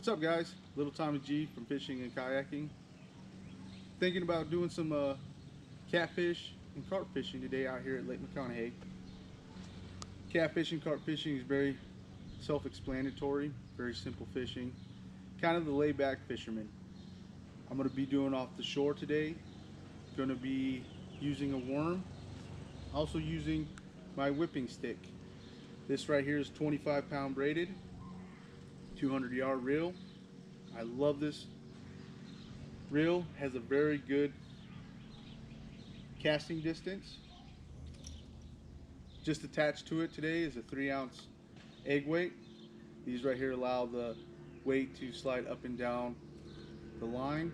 What's up, guys? lil'Tommy G from Fishing and Kayaking. Thinking about doing some catfish and carp fishing today out here at Lake McConaughey. Catfish and carp fishing is very self-explanatory, very simple fishing, kind of the laid-back fisherman. I'm going to be doing off the shore today. Going to be using a worm, also using my whipping stick. This right here is 25-pound braided, 200-yard reel. I love this reel. Has a very good casting distance. Just attached to it today is a 3-ounce egg weight. These right here allow the weight to slide up and down the line.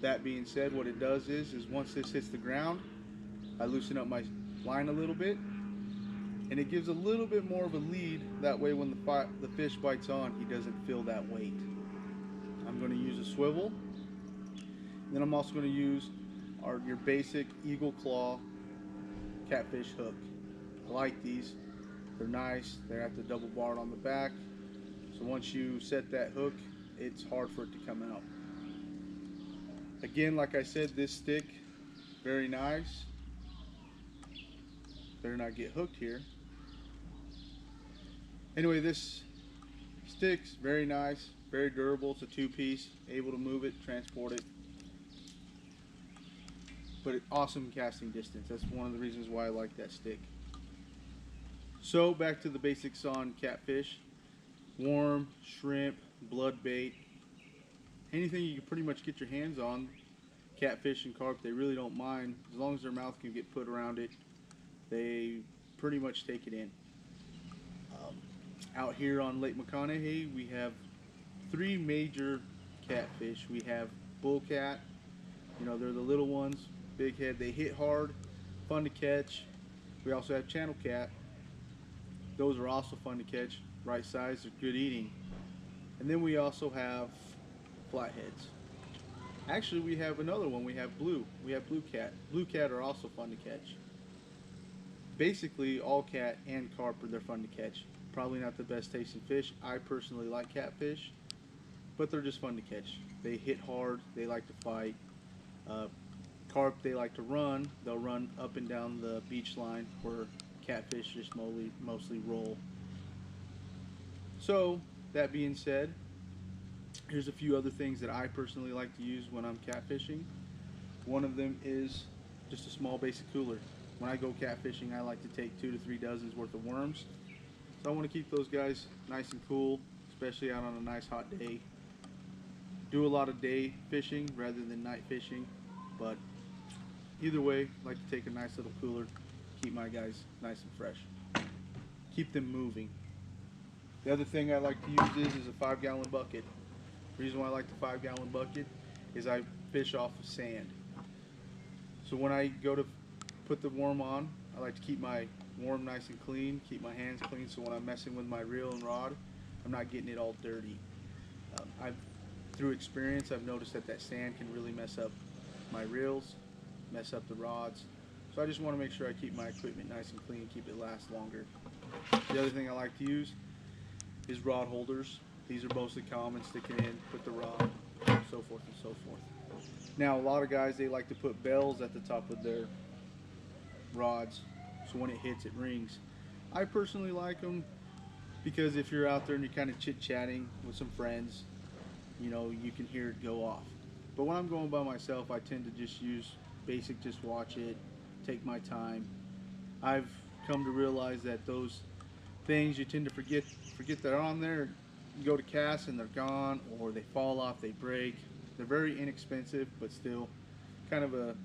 That being said, what it does is once this hits the ground, I loosen up my line a little bit, and it gives a little bit more of a lead. That way when the fish bites on, he doesn't feel that weight. I'm going to use a swivel. Then I'm also going to use your basic eagle claw catfish hook. I like these. They're nice. They're at the double barred on the back. So once you set that hook, it's hard for it to come out. Again, like I said, this stick, very nice. Better not get hooked here. Anyway, this stick's very nice, very durable. It's a 2-piece, able to move it, transport it. But awesome casting distance. That's one of the reasons why I like that stick. So back to the basics on catfish. Worm, shrimp, blood bait, anything you can pretty much get your hands on. Catfish and carp, they really don't mind. As long as their mouth can get put around it, they pretty much take it in. Out here on Lake McConaughey, we have 3 major catfish. We have bullcat. You know, they're the little ones, big head. They hit hard, fun to catch. We also have channel cat. Those are also fun to catch, right size, they're good eating. And then we also have flatheads. Actually, we have another one. We have blue. We have blue cat. Blue cat are also fun to catch. Basically, all cat and carp they're fun to catch. Probably not the best tasting fish. I personally like catfish, but they're just fun to catch. They hit hard. They like to fight. Carp, they like to run. They'll run up and down the beach line, where catfish just mostly roll. So that being said, here's a few other things that I personally like to use when I'm catfishing. One of them is just a small basic cooler. When I go catfishing, I like to take 2 to 3 dozens worth of worms. So I want to keep those guys nice and cool, especially out on a nice hot day. Do a lot of day fishing rather than night fishing, but either way, I like to take a nice little cooler, keep my guys nice and fresh. Keep them moving. The other thing I like to use is a 5-gallon bucket. The reason why I like the 5-gallon bucket is I fish off of sand. So when I go to put the worm on, I like to keep my worm nice and clean, keep my hands clean, so when I'm messing with my reel and rod, I'm not getting it all dirty. Through experience, I've noticed that sand can really mess up my reels, mess up the rods. So I just want to make sure I keep my equipment nice and clean, keep it last longer. The other thing I like to use is rod holders. These are mostly common, sticking in, put the rod, so forth and so forth. Now, a lot of guys, they like to put bells at the top of their rods, so when it hits, it rings. I personally like them because if you're out there and you're kind of chit-chatting with some friends, you know, you can hear it go off. But when I'm going by myself, I tend to just use basic, just watch it, take my time. I've come to realize that those things you tend to forget they're on there. You go to cast and they're gone, or they fall off, they break. They're very inexpensive, but still kind of a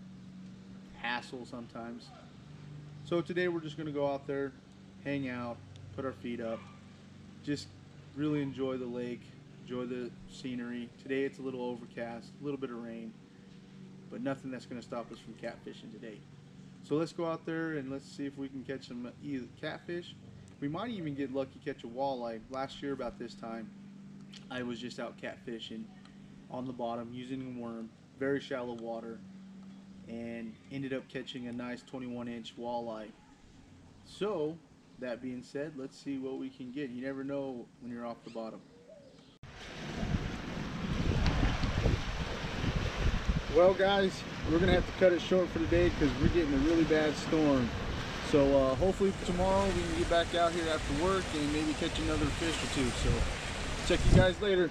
hassle sometimes. So today we're just going to go out there, hang out, put our feet up, just really enjoy the lake, enjoy the scenery. Today it's a little overcast, a little bit of rain, but nothing that's going to stop us from catfishing today. So let's go out there and let's see if we can catch some either catfish. We might even get lucky, catch a walleye. Last year about this time, I was just out catfishing on the bottom using a worm, very shallow water, and ended up catching a nice 21-inch walleye. So that being said, let's see what we can get. You never know when you're off the bottom. Well guys, we're gonna have to cut it short for today because we're getting a really bad storm. So hopefully tomorrow we can get back out here after work and maybe catch another fish or two. So check you guys later.